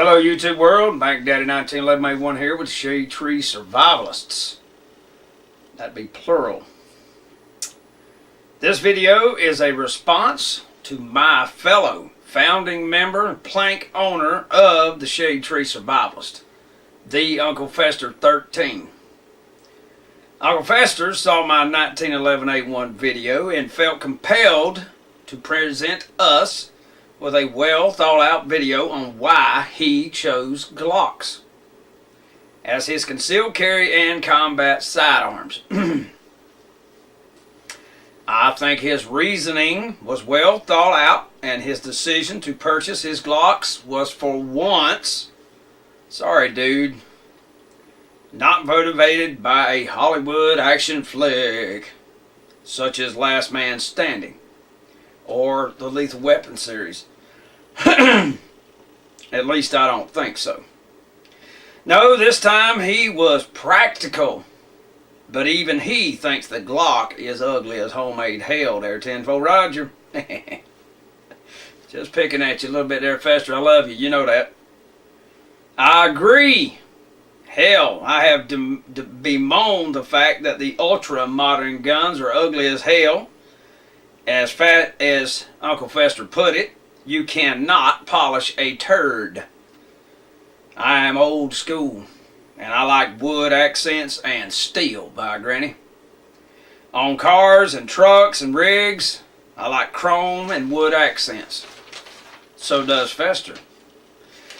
Hello YouTube world, Bank Daddy 191181 here with Shade Tree Survivalists. That'd be plural. This video is a response to my fellow founding member and plank owner of the Shade Tree Survivalist, the Uncle Fester 13. Uncle Fester saw my 191181 video and felt compelled to present us with a well thought out video on why he chose Glocks as his concealed carry and combat sidearms. I think his reasoning was well thought out, and his decision to purchase his Glocks was for once, sorry dude, not motivated by a Hollywood action flick such as Last Man Standing or the Lethal Weapon series. At least I don't think so. No, this time he was practical. But even he thinks the Glock is ugly as homemade hell there, tenfold Roger. Just picking at you a little bit there, Fester. I love you. You know that. I agree. Hell, I have bemoaned the fact that the ultra-modern guns are ugly as hell. As fat as Uncle Fester put it, you cannot polish a turd. I am old school, and I like wood accents and steel, by granny. On cars and trucks and rigs, I like chrome and wood accents. So does Fester.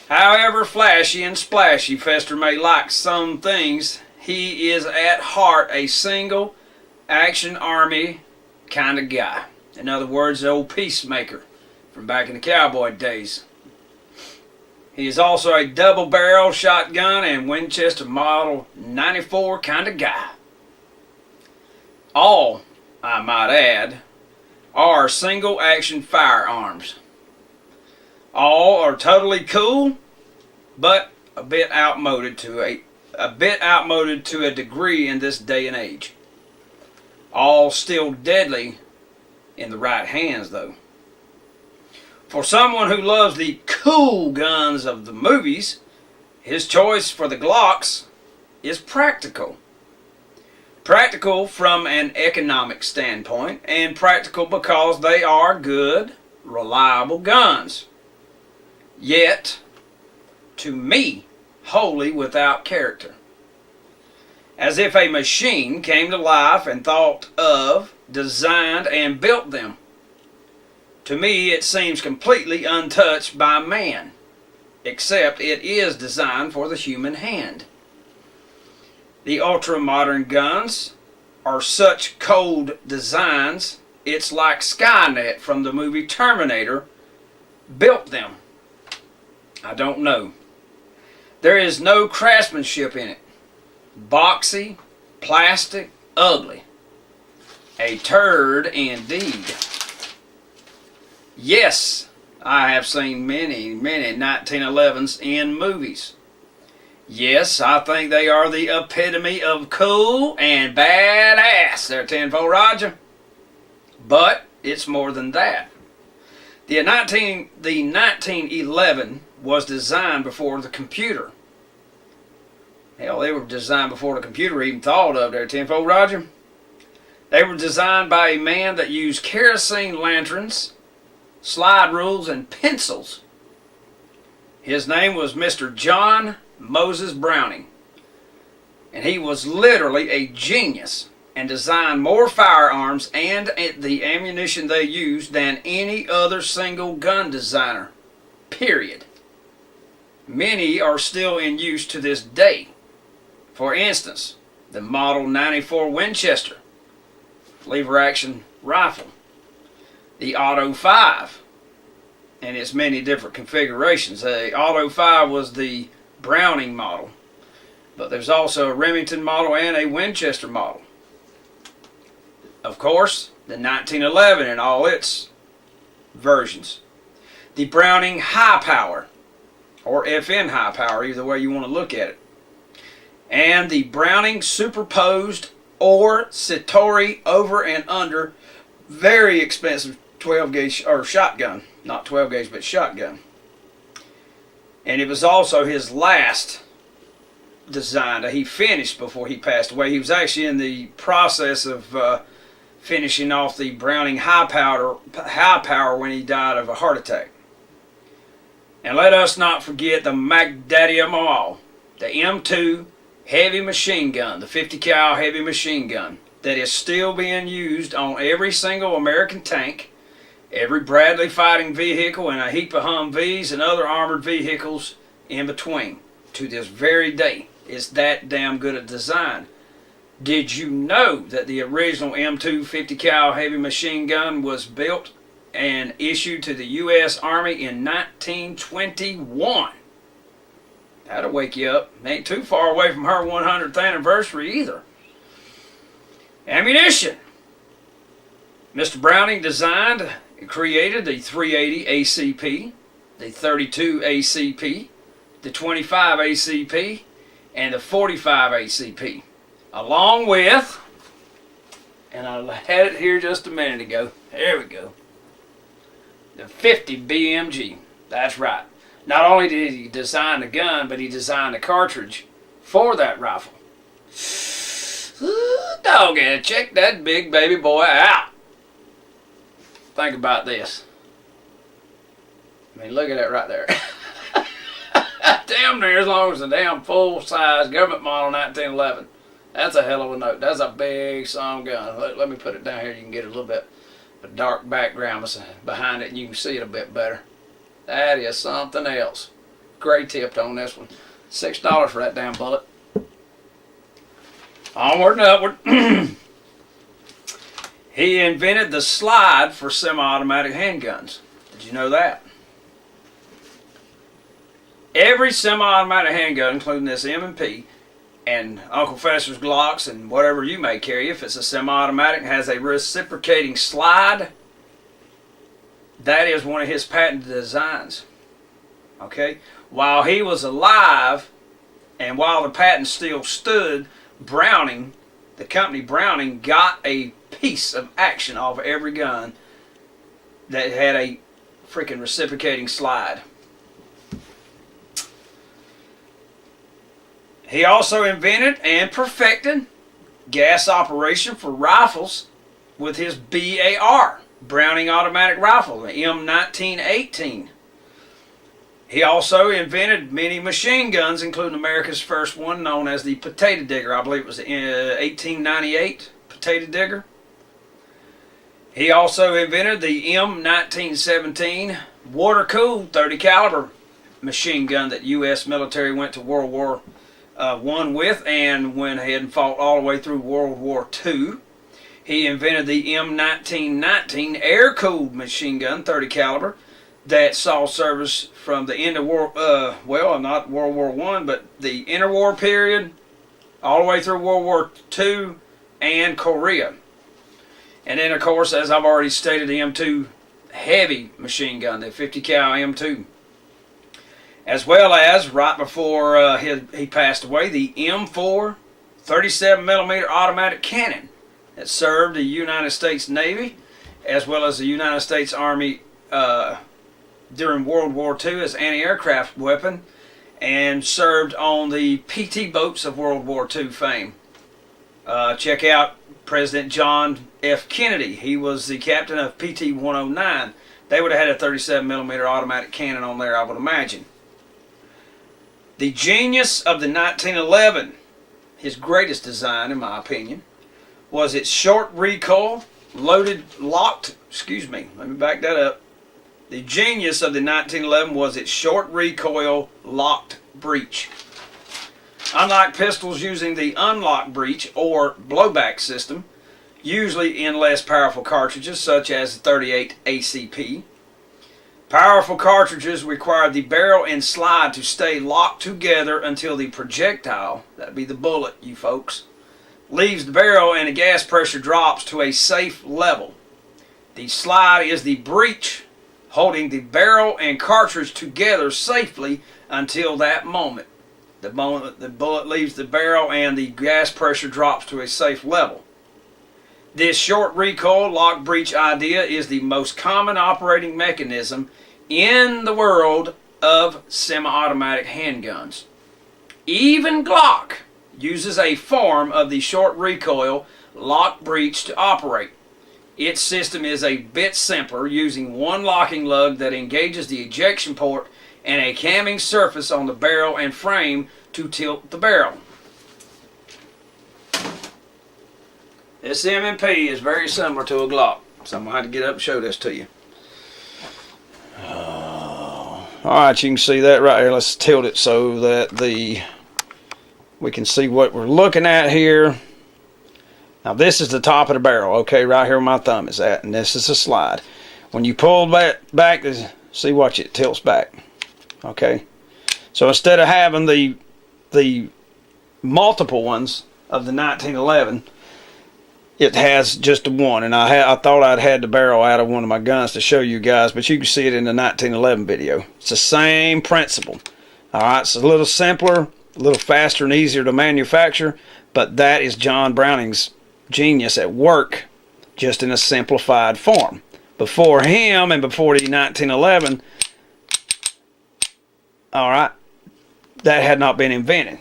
However flashy and splashy Fester may like some things, he is at heart a single action army kind of guy. In other words, the old peacemaker from back in the cowboy days. He is also a double barrel shotgun and Winchester model 94 kind of guy. All, I might add, are single action firearms. All are totally cool, but a bit outmoded to a degree in this day and age. All still deadly in the right hands though. For someone who loves the cool guns of the movies, his choice for the Glocks is practical. Practical from an economic standpoint, and practical because they are good, reliable guns. Yet, to me, wholly without character. As if a machine came to life and thought of, designed, and built them. To me, it seems completely untouched by man, except it is designed for the human hand. The ultra-modern guns are such cold designs, it's like Skynet from the movie Terminator built them. I don't know. There is no craftsmanship in it. Boxy, plastic, ugly. A turd indeed. Yes, I have seen many 1911s in movies. Yes, I think they are the epitome of cool and badass there, tenfold Roger. But it's more than that. The 1911 was designed before the computer. Hell, they were designed before the computer even thought of there, tenfold Roger. They were designed by a man that used kerosene lanterns, slide rules, and pencils. His name was Mr. John Moses Browning, and he was literally a genius and designed more firearms and the ammunition they used than any other single gun designer, period. Many are still in use to this day. For instance, the Model 94 Winchester lever action rifle, the Auto 5 and its many different configurations. The Auto 5 was the Browning model, but there's also a Remington model and a Winchester model. Of course, the 1911 and all its versions. The Browning High Power, or FN High Power, either way you want to look at it. And the Browning Superposed or Citori over and under, very expensive 12 gauge or shotgun, not 12 gauge but shotgun. And it was also his last design that he finished before he passed away. He was actually in the process of finishing off the Browning high power when he died of a heart attack. And let us not forget the Mac Daddy of them all, the M2 heavy machine gun, the 50 cal heavy machine gun that is still being used on every single American tank, every Bradley fighting vehicle, and a heap of Humvees and other armored vehicles in between to this very day. It's that damn good a design. Did you know that the original M2 50 cal heavy machine gun was built and issued to the U.S. Army in 1921? That'll wake you up. Ain't too far away from her 100th anniversary either. Ammunition. Mr. Browning designed and created the 380 ACP, the 32 ACP, the 25 ACP, and the 45 ACP, along with, and I had it here just a minute ago, there we go, the 50 BMG. That's right. Not only did he design the gun, but he designed the cartridge for that rifle. Ooh, doggone, check that big baby boy out. Think about this. I mean, look at that right there. Damn near as long as a damn full-size government model 1911. That's a hell of a note. That's a big son gun. Let me put it down here. You can get a little bit of a dark background behind it, and you can see it a bit better. That is something else. Gray tipped on this one. $6 for that damn bullet. Onward and upward. He invented the slide for semi-automatic handguns. Did you know that? Every semi-automatic handgun, including this M&P, and Uncle Fester's Glocks, and whatever you may carry, if it's a semi-automatic, has a reciprocating slide. That is one of his patented designs. Okay? While he was alive, and while the patent still stood, Browning, the company Browning, got a piece of action off of every gun that had a freaking reciprocating slide. He also invented and perfected gas operation for rifles with his BAR, Browning automatic rifle, the M1918. He also invented many machine guns, including America's first one known as the Potato Digger. I believe it was the 1898 Potato Digger. He also invented the M1917 water-cooled 30 caliber machine gun that U.S. military went to World War I with, and went ahead and fought all the way through World War II. He invented the M1919 air-cooled machine gun 30 caliber that saw service from the end of not World War I, but the interwar period, all the way through World War II and Korea. And then, of course, as I've already stated, the M2 heavy machine gun, the 50 cal M2. As well as, right before he passed away, the M4 37mm automatic cannon that served the United States Navy as well as the United States Army during World War II as anti-aircraft weapon, and served on the PT boats of World War II fame. Check out President John F. Kennedy. He was the captain of PT 109. They would have had a 37mm automatic cannon on there, I would imagine. The genius of the 1911, his greatest design in my opinion, was its short recoil, locked, let me back that up. The genius of the 1911 was its short recoil locked breech. Unlike pistols using the unlocked breech or blowback system, usually in less powerful cartridges such as the 38 ACP, powerful cartridges require the barrel and slide to stay locked together until the projectile, that'd be the bullet, you folks, leaves the barrel and the gas pressure drops to a safe level. The slide is the breech holding the barrel and cartridge together safely until that moment. The moment the bullet leaves the barrel and the gas pressure drops to a safe level. This short recoil lock breech idea is the most common operating mechanism in the world of semi-automatic handguns. Even Glock uses a form of the short recoil lock breech to operate. Its system is a bit simpler, using one locking lug that engages the ejection port and a camming surface on the barrel and frame to tilt the barrel. This M&P is very similar to a Glock, so I'm going to have to get up and show this to you. Alright, you can see that right here. Let's tilt it so that we can see what we're looking at here. Now this is the top of the barrel, okay, right here where my thumb is at, and this is a slide. When you pull that back, see, watch it tilts back, okay. So instead of having the multiple ones of the 1911, it has just the one, and I thought I'd had the barrel out of one of my guns to show you guys, but you can see it in the 1911 video. It's the same principle. Alright, it's a little simpler, a little faster and easier to manufacture, but that is John Browning's genius at work, just in a simplified form. Before him and before the 1911, alright, that had not been invented.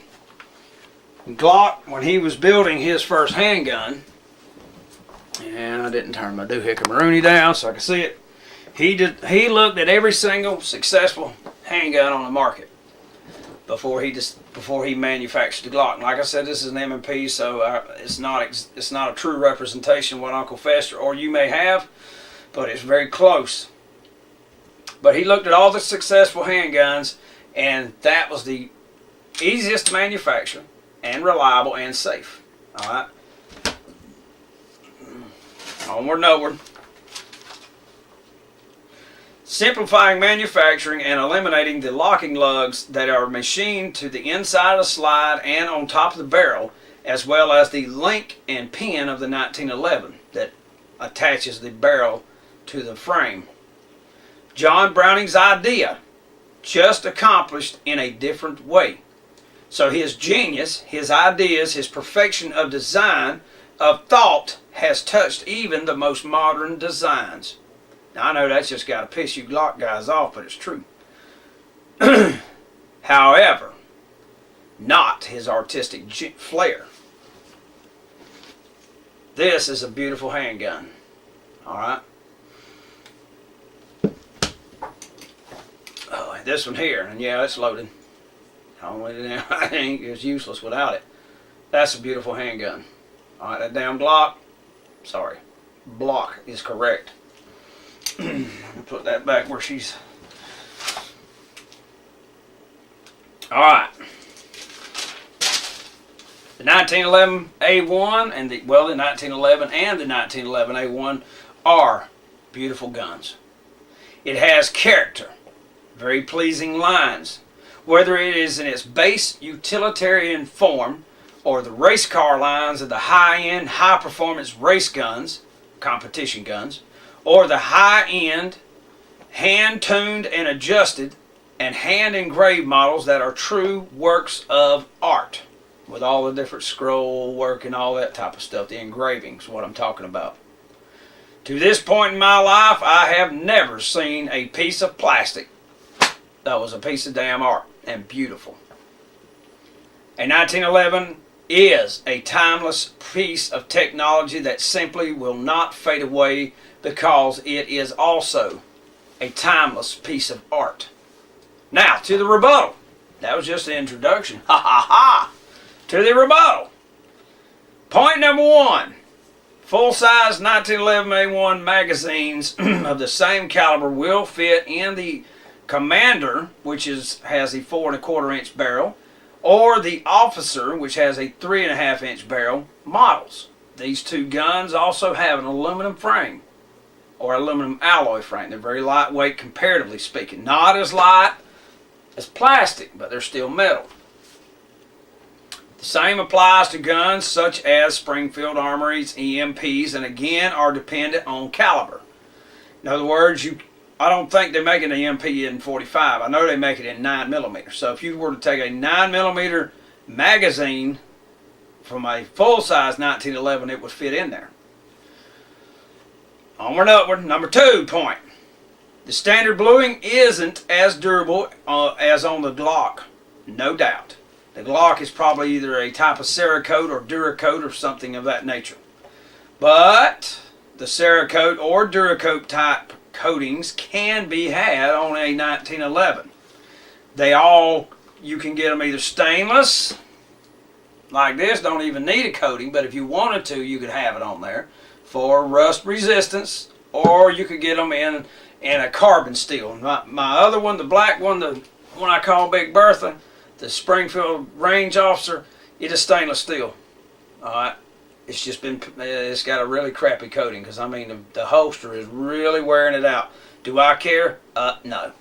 Glock, when he was building his first handgun, and I didn't turn my doohickey-maroony down so I could see it, he looked at every single successful handgun on the market before he manufactured the Glock. And like I said, this is an M&P, so it's not a true representation of what Uncle Fester or you may have, but it's very close. But he looked at all the successful handguns, and that was the easiest to manufacture and reliable and safe. All right. Onward and upward. Simplifying manufacturing and eliminating the locking lugs that are machined to the inside of the slide and on top of the barrel, as well as the link and pin of the 1911 that attaches the barrel to the frame. John Browning's idea, just accomplished in a different way. So his genius, his ideas, his perfection of design, of thought, has touched even the most modern designs. Now I know that's just got to piss you Glock guys off, but it's true. However, not his artistic flair. This is a beautiful handgun. Alright. Oh, this one here, and yeah, it's loaded. It's useless without it. That's a beautiful handgun. Alright, that damn Glock, sorry, block is correct. Put that back where she's... Alright. The 1911 A1 and the 1911 and the 1911 A1 are beautiful guns. It has character, very pleasing lines, whether it is in its base utilitarian form or the race car lines of the high-end, high-performance race guns, competition guns, or the high-end, hand-tuned and adjusted and hand-engraved models that are true works of art, with all the different scroll work and all that type of stuff. The engravings, what I'm talking about. To this point in my life, I have never seen a piece of plastic that was a piece of damn art and beautiful. A 1911 is a timeless piece of technology that simply will not fade away because it is also a timeless piece of art. Now, to the rebuttal. That was just the introduction. Ha ha ha! To the rebuttal. Point number one. Full-size 1911 A1 magazines of the same caliber will fit in the Commander, which has a 4 1/4 inch barrel, or the Officer, which has a 3 1/2 inch barrel models. These two guns also have an aluminum frame, or aluminum alloy frame. They're very lightweight, comparatively speaking. Not as light as plastic, but they're still metal. The same applies to guns such as Springfield Armory's EMPs, and again are dependent on caliber. In other words, I don't think they make an EMP in 45. I know they make it in 9mm. So if you were to take a 9mm magazine from a full-size 1911, it would fit in there. Onward and upward. Number 2 point. The standard bluing isn't as durable as on the Glock, no doubt. The Glock is probably either a type of Cerakote or Duracoat or something of that nature. But the Cerakote or Duracoat type coatings can be had on a 1911. You can get them either stainless, like this, don't even need a coating, but if you wanted to, you could have it on there for rust resistance, or you could get them in a carbon steel. My other one, the black one, the one I call Big Bertha, the Springfield Range Officer, it is stainless steel. Alright, it's got a really crappy coating, because I mean the holster is really wearing it out. Do I care? No.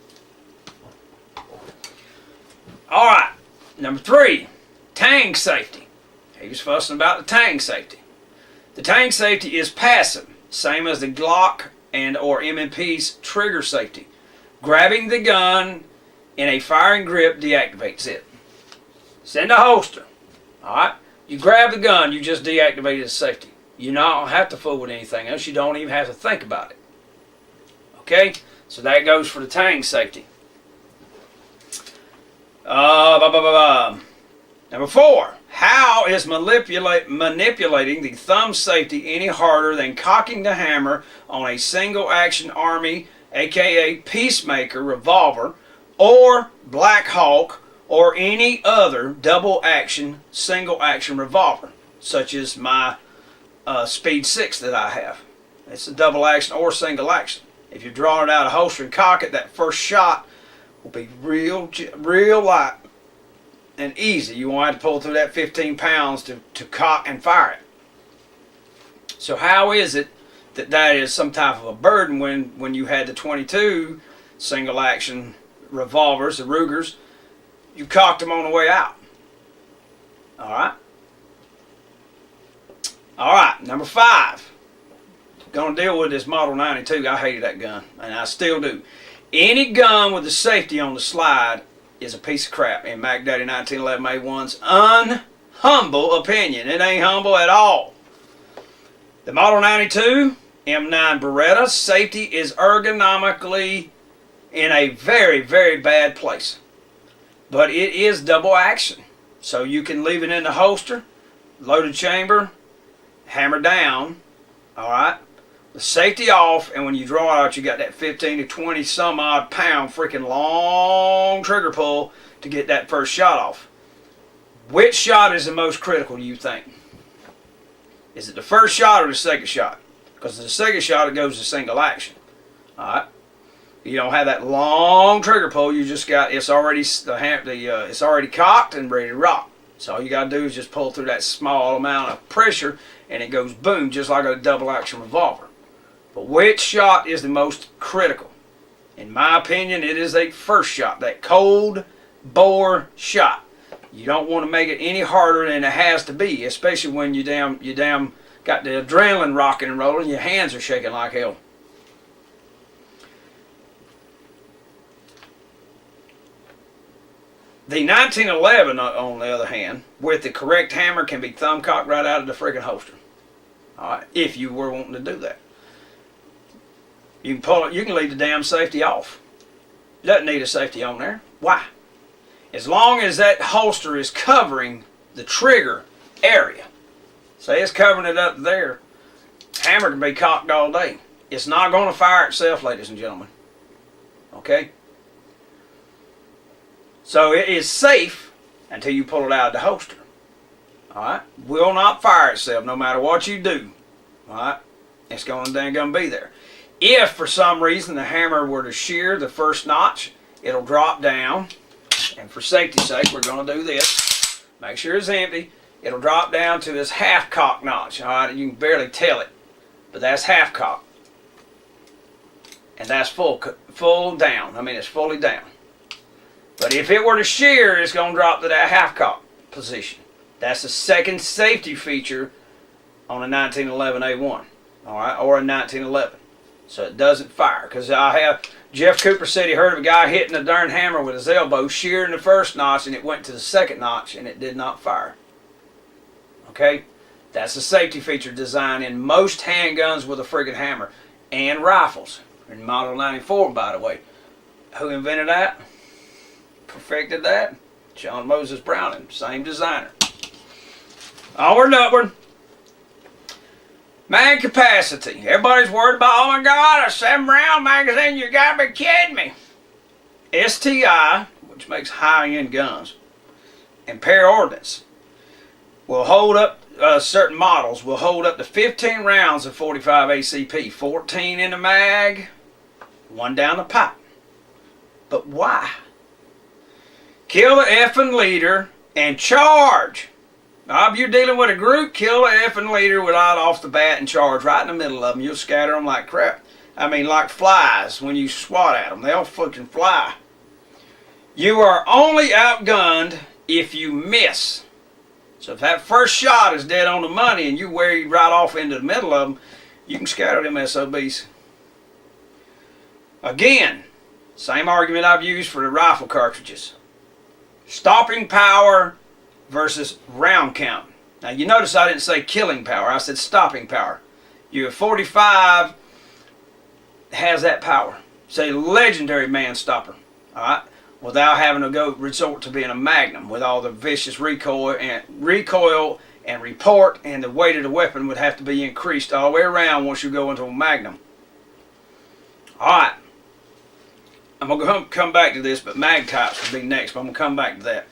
Alright, number 3, tang safety. He was fussing about the tang safety. The tang safety is passive, same as the Glock and or M&P's trigger safety. Grabbing the gun in a firing grip deactivates it. It's in the holster. Alright? You grab the gun, you just deactivated the safety. You don't have to fool with anything else. You don't even have to think about it. Okay? So that goes for the tang safety. Number 4. How is manipulating the thumb safety any harder than cocking the hammer on a single action Army, aka Peacemaker revolver, or Black Hawk, or any other double action, single action revolver, such as my Speed 6 that I have. It's a double action or single action. If you're drawing it out of holster and cock it, that first shot will be real light and easy. You won't have to pull through that 15 pounds to cock and fire it. So how is it that is some type of a burden when you had the 22 single action revolvers, the Rugers, you cocked them on the way out? Alright? Alright, number 5. Gonna deal with this Model 92. I hated that gun, and I still do. Any gun with the safety on the slide is a piece of crap, in Mac Daddy 1911 A1's unhumble opinion. It ain't humble at all. The Model 92 M9 Beretta safety is ergonomically in a very, very bad place. But it is double action. So you can leave it in the holster, loaded chamber, hammer down, alright? The safety off, and when you draw it out, you got that 15 to 20 some odd pound freaking long trigger pull to get that first shot off. Which shot is the most critical, do you think? Is it the first shot or the second shot? Because the second shot, it goes to single action. Alright? You don't have that long trigger pull, you just got, it's already cocked and ready to rock. So all you got to do is just pull through that small amount of pressure, and it goes boom, just like a double action revolver. But which shot is the most critical? In my opinion, it is a first shot, that cold bore shot. You don't want to make it any harder than it has to be, especially when you damn got the adrenaline rocking and rolling, your hands are shaking like hell. The 1911, on the other hand, with the correct hammer, can be thumb cocked right out of the freaking holster. Alright, if you were wanting to do that. You can pull it, you can leave the damn safety off. Doesn't need a safety on there. Why? As long as that holster is covering the trigger area. Say it's covering it up there, hammer can be cocked all day. It's not going to fire itself, ladies and gentlemen. Okay? So it is safe until you pull it out of the holster. Alright? Will not fire itself no matter what you do. Alright? It's going to be there. If for some reason the hammer were to shear the first notch, it'll drop down. And for safety's sake, we're going to do this. Make sure it's empty. It'll drop down to this half cock notch. Alright? You can barely tell it. But that's half cock. And that's full down. I mean, it's fully down. But if it were to shear, it's going to drop to that half cock position. That's the second safety feature on a 1911 A1, all right, or a 1911. So it doesn't fire. Because Jeff Cooper said he heard of a guy hitting a darn hammer with his elbow, shearing the first notch, and it went to the second notch, and it did not fire. Okay? That's a safety feature designed in most handguns with a friggin' hammer, and rifles. in model 94, by the way. Who invented that? Perfected that? John Moses Browning, same designer. Onward and upward. Mag capacity. Everybody's worried about, oh my God, a 7-round magazine, you gotta be kidding me. STI, which makes high-end guns, and Pair Ordnance will hold up, certain models will hold up to 15 rounds of 45 ACP, 14 in the mag, 1 down the pipe. But why? Kill the effing leader and charge. Now, if you're dealing with a group, kill the effing leader without off the bat and charge right in the middle of them. You'll scatter them like crap. I mean, like flies when you swat at them. They'll fucking fly. You are only outgunned if you miss. So if that first shot is dead on the money and you wear right off into the middle of them, you can scatter them SOBs. Again, same argument I've used for the rifle cartridges. Stopping power versus round count. Now you notice I didn't say killing power, I said stopping power. Your 45 has that power. It's a legendary man stopper. Alright? Without having to go resort to being a magnum with all the vicious recoil and report, and the weight of the weapon would have to be increased all the way around once you go into a magnum. Alright. I'm going to come back to this, but mag types will be next, but I'm going to come back to that.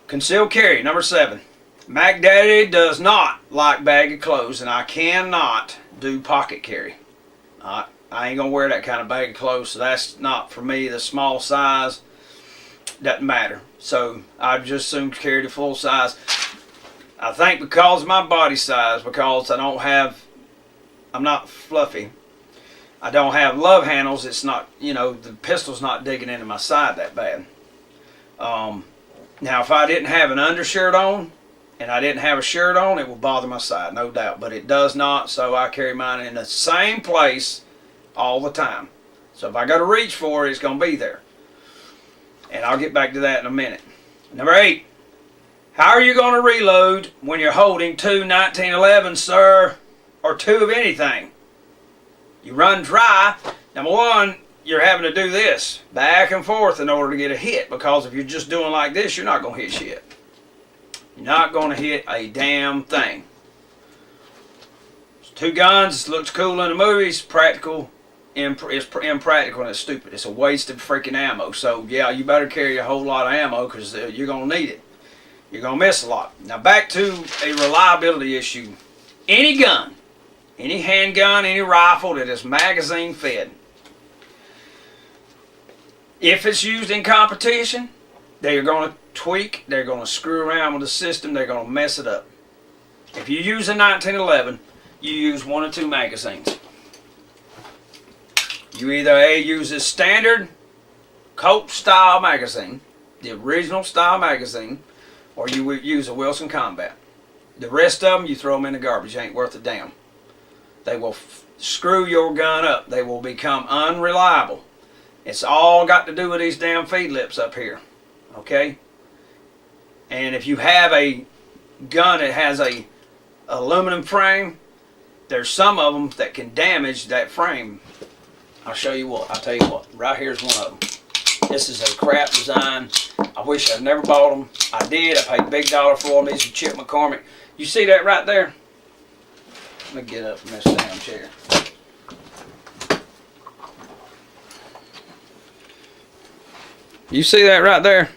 Concealed carry, number 7. Mac Daddy does not like baggy clothes, and I cannot do pocket carry. I ain't going to wear that kind of baggy clothes, so that's not for me. The small size doesn't matter. So I just assume carry the full size. I think because of my body size, because I'm not fluffy. I don't have love handles. It's not, the pistol's not digging into my side that bad. Now, if I didn't have an undershirt on and I didn't have a shirt on, it will bother my side, no doubt. But it does not, so I carry mine in the same place all the time. So if I got to reach for it, it's going to be there. And I'll get back to that in a minute. Number 8. How are you going to reload when you're holding 2 1911s, sir, or 2 of anything? You run dry. Number 1, you're having to do this back and forth in order to get a hit, because if you're just doing like this, you're not going to hit shit. You're not going to hit a damn thing. It's 2 guns, looks cool in the movies, practical, it's impractical, and it's stupid. It's a waste of freaking ammo. So yeah, you better carry a whole lot of ammo, because you're going to need it. You're going to miss a lot. Now back to a reliability issue. Any gun, any handgun, any rifle that is magazine fed, if it's used in competition, they're going to tweak, they're going to screw around with the system, they're going to mess it up. If you use a 1911, you use 1 or 2 magazines. You either use a standard Colt style magazine, the original style magazine, or you would use a Wilson Combat. The rest of them, you throw them in the garbage. Ain't worth a damn. They will screw your gun up. They will become unreliable. It's all got to do with these damn feed lips up here. Okay? And if you have a gun that has a aluminum frame, there's some of them that can damage that frame. I'll show you what. I'll tell you what. Right here's one of them. This is a crap design. I wish I'd never bought them. I did. I paid big dollar for them. These are Chip McCormick. You see that right there? Let me get up from this damn chair. You see that right there?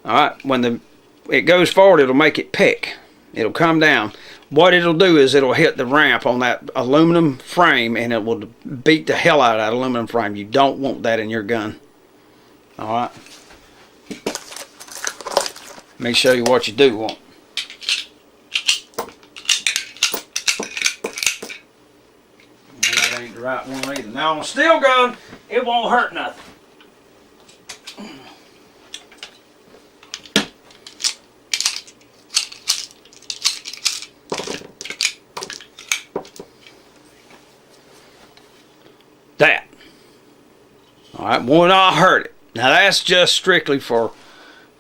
Alright, when it goes forward, it'll make it pick. It'll come down. What it'll do is it'll hit the ramp on that aluminum frame, and it will beat the hell out of that aluminum frame. You don't want that in your gun. Alright? Let me show you what you do want. That ain't the right one either. Now on a steel gun, it won't hurt nothing. That. Alright, will not hurt it. Now that's just strictly for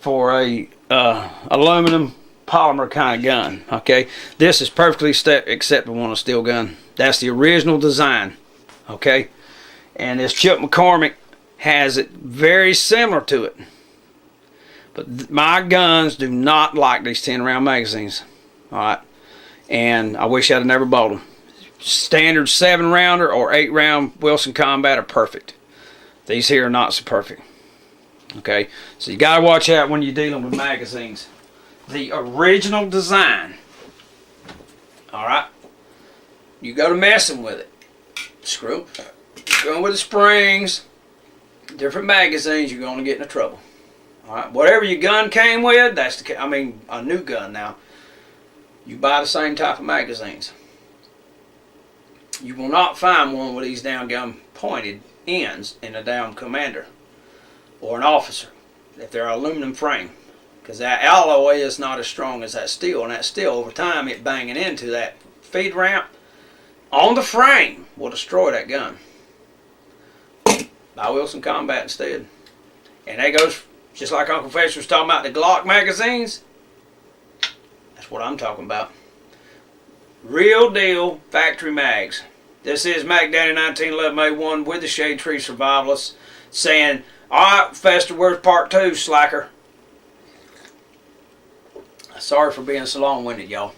a aluminum polymer kind of gun. Okay, this is perfectly acceptable on a steel gun. That's the original design. Okay, And this Chuck McCormick has it very similar to it. But my guns do not like these 10-round magazines. Alright. And I wish I'd have never bought them. Standard 7-rounder or 8-round Wilson Combat are perfect. These here are not so perfect. Okay, so you got to watch out when you're dealing with magazines. The original design. Alright, you go to messing with it. Going with the springs, different magazines, you're going to get into trouble. Alright, whatever your gun came with, that's a new gun now. You buy the same type of magazines. You will not find one with these down gun pointed ends in a down commander or an officer if they're aluminum frame, because that alloy is not as strong as that steel, and that steel over time it banging into that feed ramp on the frame will destroy that gun. Buy Wilson Combat instead. And that goes just like Uncle Fetcher was talking about the Glock magazines. That's what I'm talking about. Real deal factory mags. This is Mac Daddy 1911A1 with the Shade Tree Survivalist saying, alright, Fester, where's part 2, slacker? Sorry for being so long-winded, y'all.